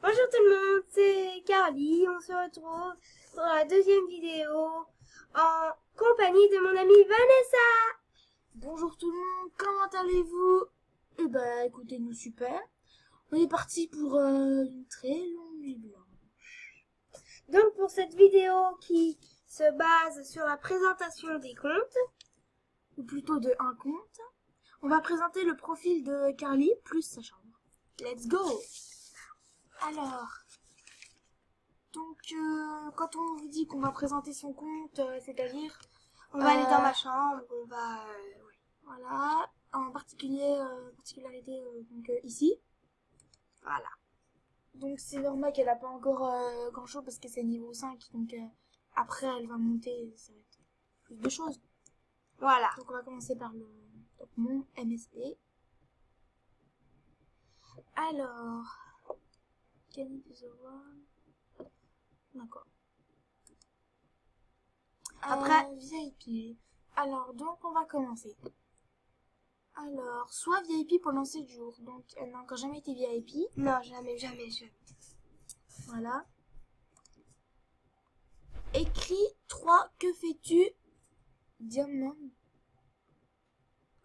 Bonjour tout le monde, c'est Carly. On se retrouve pour la deuxième vidéo en compagnie de mon amie Vanessa. Bonjour tout le monde, comment allez-vous? Eh ben, écoutez-nous super. On est parti pour une très longue nuit blanche. Donc pour cette vidéo qui se base sur la présentation des comptes, Ou plutôt de un compte, on va présenter le profil de Carly plus sa chambre. Let's go! Alors, donc quand on vous dit qu'on va présenter son compte, c'est-à-dire... on va aller dans ma chambre, on va... Voilà, en particularité donc, ici. Voilà. Donc c'est normal qu'elle n'a pas encore grand chose parce que c'est niveau 5, donc après elle va monter, ça va être plus de choses. Voilà. Donc on va commencer par donc, mon MSP. Alors, Kenny d'accord. Après, VIP. Alors donc on va commencer. Alors, soit VIP pendant 7 jours, donc elle n'a encore jamais été VIP. non, jamais. Voilà. Écrit 3, que fais-tu? Diamant.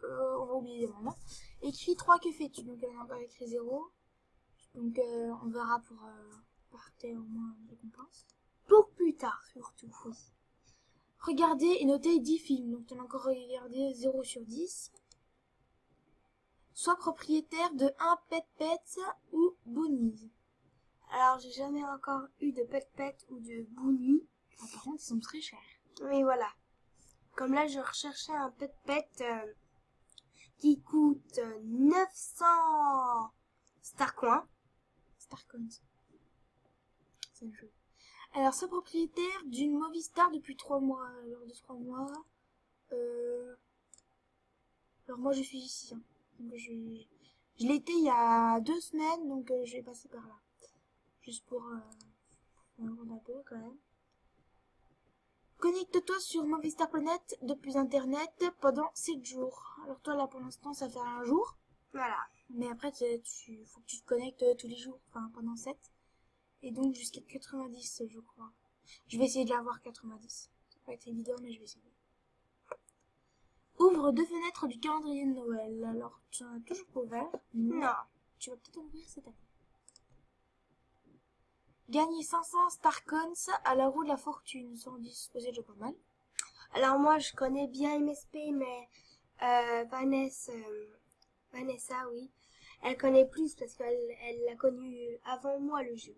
On va oublier Diamant. Écrit 3, que fais-tu? Donc elle a encore écrit 0. Donc on verra pour porter au moins une récompense. Pour plus tard surtout. Oui. Regardez et notez 10 films. Donc on a encore regardé 0 sur 10. Sois propriétaire de un pet ou Boonies. Alors j'ai jamais encore eu de pet ou de Boonies. Ah, par contre ils sont très chers. Mais voilà. Comme là je recherchais un pet qui coûte 900 Starcoins. Starcoins. C'est le jeu. Alors, sois propriétaire d'une Movistar depuis 3 mois. Lors de 3 mois. Alors, moi, je suis ici. Hein. Donc, je l'ai été il y a 2 semaines, donc je vais passer par là. Juste pour un peu, quand même. Connecte-toi sur Movistar Planet depuis Internet pendant 7 jours. Alors, toi, là, pour l'instant, ça fait un jour. Voilà. Mais après, faut que tu te connectes tous les jours, enfin, pendant 7. Et donc jusqu'à 90, je crois. Je vais essayer de l'avoir 90. Ça va pas être évident, mais je vais essayer. Ouvre 2 fenêtres du calendrier de Noël. Alors, tu en as toujours pas ouvert? Non. Tu vas peut-être ouvrir cette année. Gagner 500 Starcoins à la roue de la fortune. 110, c'est déjà pas mal. Alors moi, je connais bien MSP, mais Vanessa, oui. Elle connaît plus parce qu'elle l'a connu avant moi, le jeu.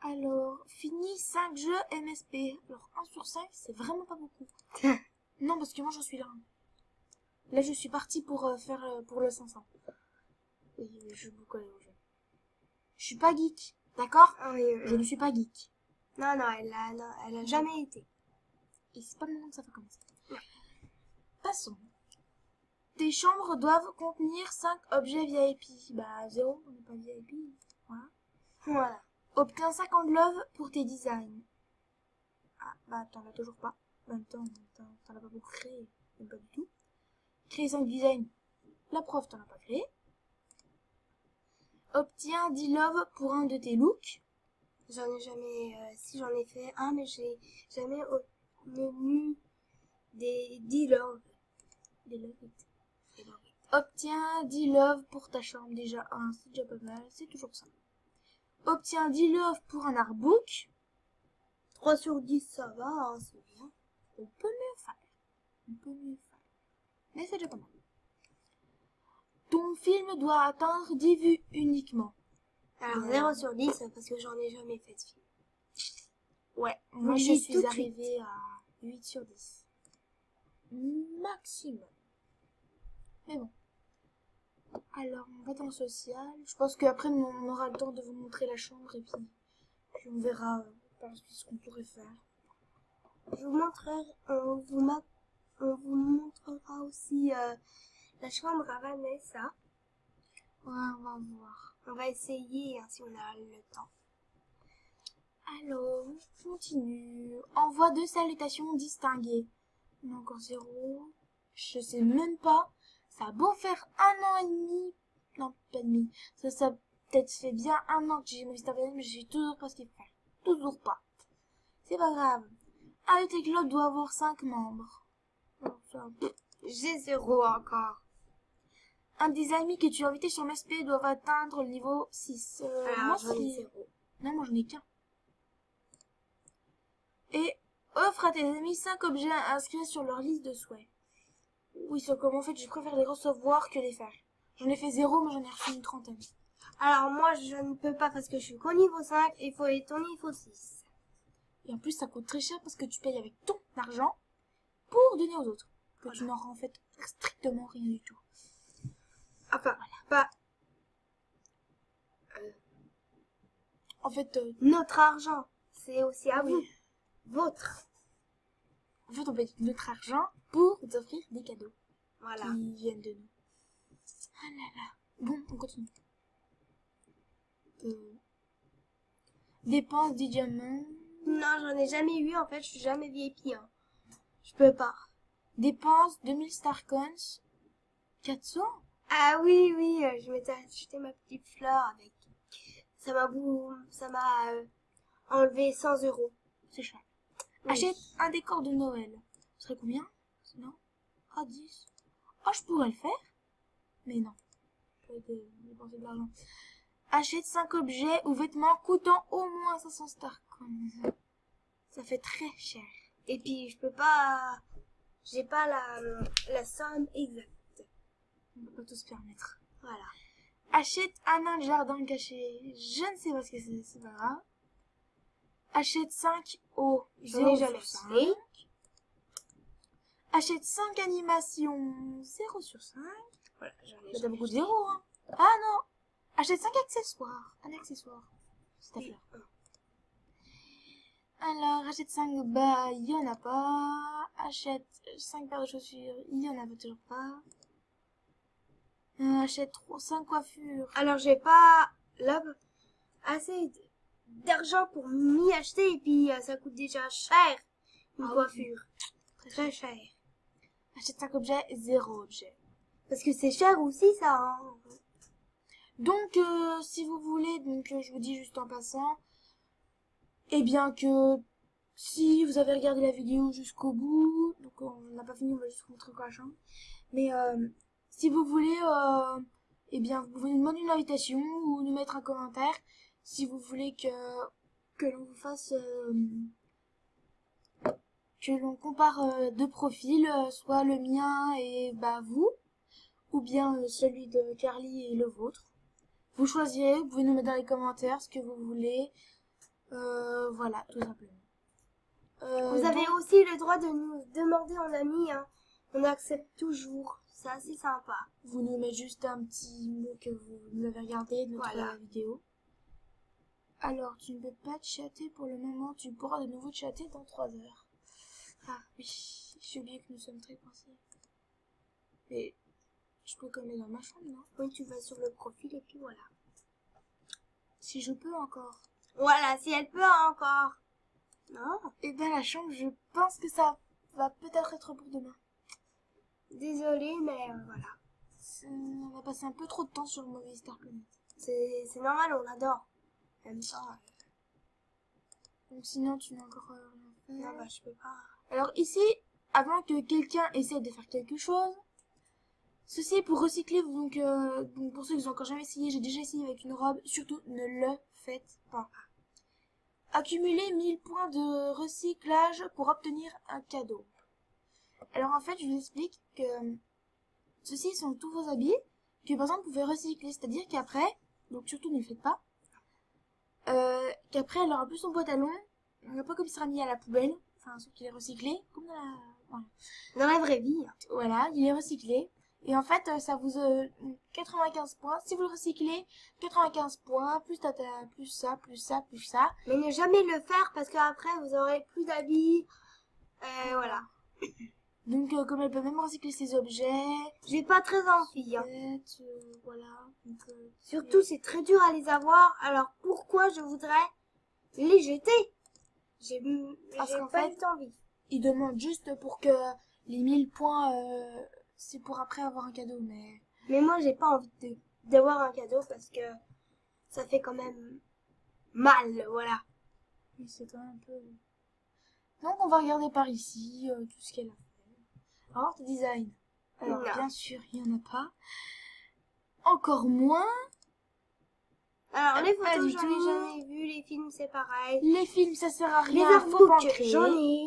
Alors, fini 5 jeux MSP. Alors, 1 sur 5, c'est vraiment pas beaucoup. Non, parce que moi, j'en suis là. Là, je suis partie pour faire pour le 500. Et je joue beaucoup au jeu. Je suis pas geek, d'accord? Ah oui, Je ne suis pas geek. Non, elle a jamais été. Et c'est pas maintenant que ça va commencer. Passons. Tes chambres doivent contenir 5 objets VIP. Bah, 0, on n'est pas VIP. Voilà. Voilà. Obtiens 50 love pour tes designs. Ah, bah, t'en as toujours pas. En même temps, t'en as pas beaucoup créé. Même pas du tout. Créer 5 designs. La prof, t'en as pas créé. Obtiens 10 love pour un de tes looks. J'en ai jamais... si j'en ai fait un, mais j'ai jamais obtenu des 10 love. Des love. Obtiens 10 love pour ta chambre. Déjà 1, c'est déjà pas mal. C'est toujours ça. Obtiens 10 love pour un artbook. 3 sur 10, ça va, hein, c'est bien. On peut mieux faire. Mais c'est déjà pas mal. Ton film doit atteindre 10 vues uniquement. Alors 0 sur 10, parce que j'en ai jamais fait de film. Ouais, moi je suis arrivée à 8 sur 10. Maximum. Mais bon. Alors, on va dans le social. Je pense qu'après, on aura le temps de vous montrer la chambre et puis on verra par la suite ce qu'on pourrait faire. Je vous montrerai, on vous montrera aussi la chambre à Vanessa. Ouais, on va voir. On va essayer hein, si on a le temps. Alors, on continue. Envoie 2 salutations distinguées. On a encore 0. Je sais même pas. Ça a beau faire 1 an et demi. Non, pas demi. Ça peut-être fait bien 1 an que j'ai Movistar Planet, mais je sais toujours pas ce qu'il faut faire. Toujours pas. C'est pas grave. Un de tes clubs doit avoir 5 membres. Enfin, J'ai 0 encore. un des amis que tu as invités sur MSP doivent atteindre le niveau 6. Alors, Moi, j'en ai c'est... 0. Non, moi, j'en ai qu'un. Et offre à tes amis 5 objets à inscrire sur leur liste de souhaits. Oui, c'est comme en fait, je préfère les recevoir que les faire. J'en ai fait 0, mais j'en ai reçu une trentaine. Alors, moi, je ne peux pas parce que je suis qu'au niveau 5 et il faut être au niveau 6. Et en plus, ça coûte très cher parce que tu payes avec ton argent pour donner aux autres. Que Voilà. tu n'en rends en fait strictement rien du tout. Enfin, pas En fait, notre argent. C'est aussi à vous. Votre. on paye notre argent pour vous offrir des cadeaux Voilà. qui viennent de nous. Ah là là. Bon, on continue. Dépense des diamants. Non, j'en ai jamais eu. En fait, je suis jamais VIP. Hein. Je peux pas. Dépense 2000 Starcoins. 400. Ah oui, oui. Je m'étais acheté ma petite fleur avec. Ça m'a enlevé 100 €. C'est cher. Oui. Achète un décor de Noël. Ce serait combien? Non? Ah, 10. Oh, je pourrais le faire. Mais non. Je vais dépenser de l'argent. Achète 5 objets ou vêtements coûtant au moins 500 Starcoins. Ça fait très cher. Et puis, je peux pas. J'ai pas la somme exacte. On peut pas tout se permettre. Voilà. Achète un nain de jardin caché. Je ne sais pas ce que c'est pas grave. Achète 5 au J'en ai jamais sur acheté. 5. Achète 5 animations 0 sur 5. Voilà, j'en ai T'as jamais beaucoup de acheté. 0, hein. Ah non. Achète 5 accessoires. Un accessoire. C'est ta Oui. fleur. Alors, achète 5 bas, il y en a pas. Achète 5 paires de chaussures, il y en a toujours pas. Achète 5 coiffures. Alors, j'ai pas là assez d'argent pour m'y acheter et puis ça coûte déjà cher une Ah oui. coiffure. Très Très cher. Achète 5 objets, 0 objet. Parce que c'est cher aussi ça. Hein. Donc, si vous voulez, je vous dis juste en passant, eh bien que si vous avez regardé la vidéo jusqu'au bout, donc on n'a pas fini, on va juste vous montrer quoi la chambre. Mais si vous voulez, eh bien vous pouvez nous demander une invitation ou nous mettre un commentaire si vous voulez que l'on vous fasse que l'on compare deux profils, soit le mien et vous, ou bien celui de Carly et le vôtre. Vous choisirez, vous pouvez nous mettre dans les commentaires ce que vous voulez. Voilà, tout simplement. Vous avez aussi le droit de nous demander en ami. Hein. On accepte toujours. C'est assez sympa. Vous nous mettez juste un petit mot que vous nous avez regardé de notre Voilà. vidéo. Alors, tu ne peux pas chatter pour le moment. Tu pourras de nouveau chatter dans 3 heures. Ah oui, j'ai oublié que nous sommes très coincés. Mais je peux quand même aller dans ma chambre, non? Oui, tu vas sur le profil et puis voilà. Si je peux encore. Voilà, si elle peut encore. Non, Eh ben la chambre, je pense que ça va peut-être être pour demain. désolée, mais voilà. On a passé un peu trop de temps sur Movistar Planet. C'est normal, on l'adore. Même ça. Donc sinon, tu n'as encore rien fait. Non, bah, je peux pas. Alors ici, avant que quelqu'un essaie de faire quelque chose, ceci est pour recycler. Donc pour ceux qui n'ont encore jamais essayé, j'ai déjà essayé avec une robe. Surtout, ne le faites pas. Accumulez 1000 points de recyclage pour obtenir un cadeau. Alors en fait, je vous explique que ceci sont tous vos habits que par exemple vous pouvez recycler. C'est-à-dire qu'après, donc surtout ne le faites pas, qu'après elle aura plus son pantalon, pas comme il sera mis à la poubelle, enfin sauf qu'il est recyclé, comme dans la... Voilà. Dans la vraie vie. Voilà, il est recyclé. Et en fait, ça vous 95 points. Si vous le recyclez, 95 points, plus plus ça, plus ça, plus ça. Mais ne jamais le faire parce qu'après vous aurez plus d'habits. Voilà. Donc, comme elle peut même recycler ses objets. J'ai pas très envie. Hein. Voilà. Donc, Surtout, c'est très dur à les avoir. Alors pourquoi je voudrais les jeter? J'ai Parce qu'en pas fait, du tout envie. il demande juste pour que les 1000 points, c'est pour après avoir un cadeau. Mais Mais moi, j'ai pas envie d'avoir un cadeau parce que ça fait quand même mal, voilà. Mais c'est quand même un peu... Donc on va regarder par ici tout ce qu'elle a fait. Art design. Alors Non. bien sûr, il n'y en a pas. Encore moins. Alors les Pas photos, du j'en ai tout. jamais vu, les films c'est pareil. Les films, ça sert à Les rien. Faut pas en artbooks, créer. j'en ai.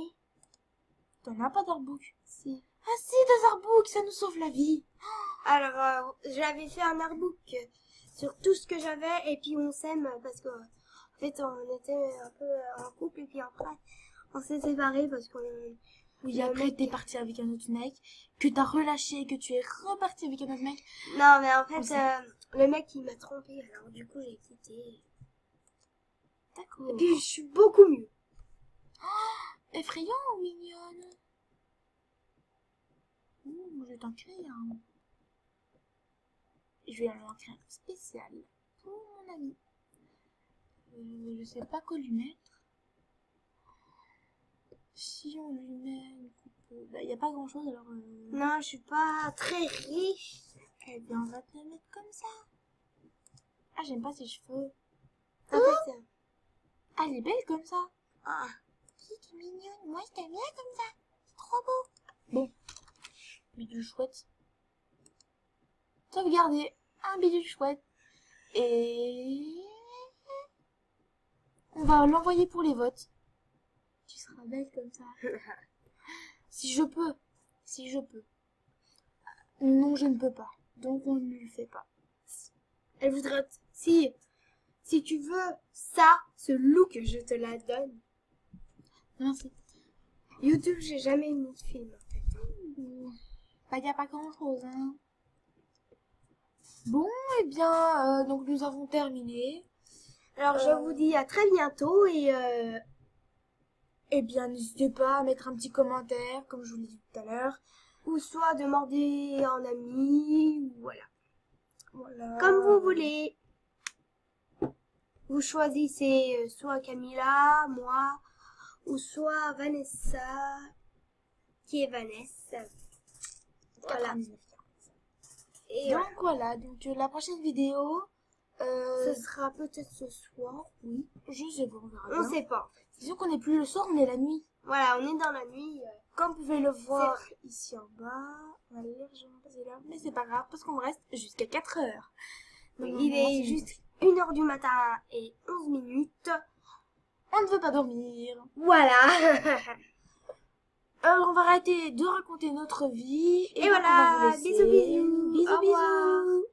T'en as pas d'artbook? Si. Ah si, des artbooks, ça nous sauve la vie. Alors j'avais fait un artbook sur tout ce que j'avais et puis on s'aime parce que en fait on était un peu en couple et puis après on s'est séparés parce qu'on... Oui, Le après mec- t'es parti avec un autre mec, que t'as relâché, que tu es reparti avec un autre mec. Non mais en On fait s'aime. le mec il m'a trompé alors du coup j'ai quitté. D'accord. Et puis je suis beaucoup mieux. Effrayant ou mignonne? Je vais t'en créer un. Je vais en créer un spécial pour mon ami. Je sais pas quoi lui mettre. Si on lui met une coupe... Bah, y a pas grand chose alors... Non, je suis pas très riche. Eh bien, on va te le mettre comme ça. Ah, j'aime pas ses cheveux. En fait, Ah, elle est belle comme ça. ah, Qui est mignonne. Moi, je t'aime bien comme ça. C'est trop beau. Bon. Bidule chouette. Sauvegarder. Un bidule chouette. Et... on va l'envoyer pour les votes. Tu seras belle comme ça. Si je peux. Si je peux. Non, je ne peux pas. Donc, on ne le fait pas. elle voudrait... Si tu veux ça, ce look, je te la donne. Merci. YouTube, j'ai jamais mis de film en fait. Bah, y a pas grand chose, hein. Bon, eh bien, donc nous avons terminé. Alors je vous dis à très bientôt et Eh bien, n'hésitez pas à mettre un petit commentaire, comme je vous l'ai dit tout à l'heure. ou soit demander un ami, ou voilà. Voilà. Comme vous voulez. Vous choisissez soit Camilla, moi, ou soit Vanessa, qui est Vanessa. Voilà. 99. Et Donc voilà, donc la prochaine vidéo, ce sera peut-être ce soir. oui, je sais pas, on verra On bien. sait pas. Disons qu'on n'est plus le soir, on est la nuit. Voilà, on est dans la nuit. Comme vous pouvez le voir ici en bas, on a légèrement passé l'heure, mais c'est pas grave parce qu'on reste jusqu'à 4 heures. Donc, Il normalement, est c'est juste 1h du matin et 11 minutes. On ne veut pas dormir. Voilà. Alors on va arrêter de raconter notre vie. Et donc, on va voilà. vous laisser. Bisous, bisous. Bisous, Au revoir. bisous.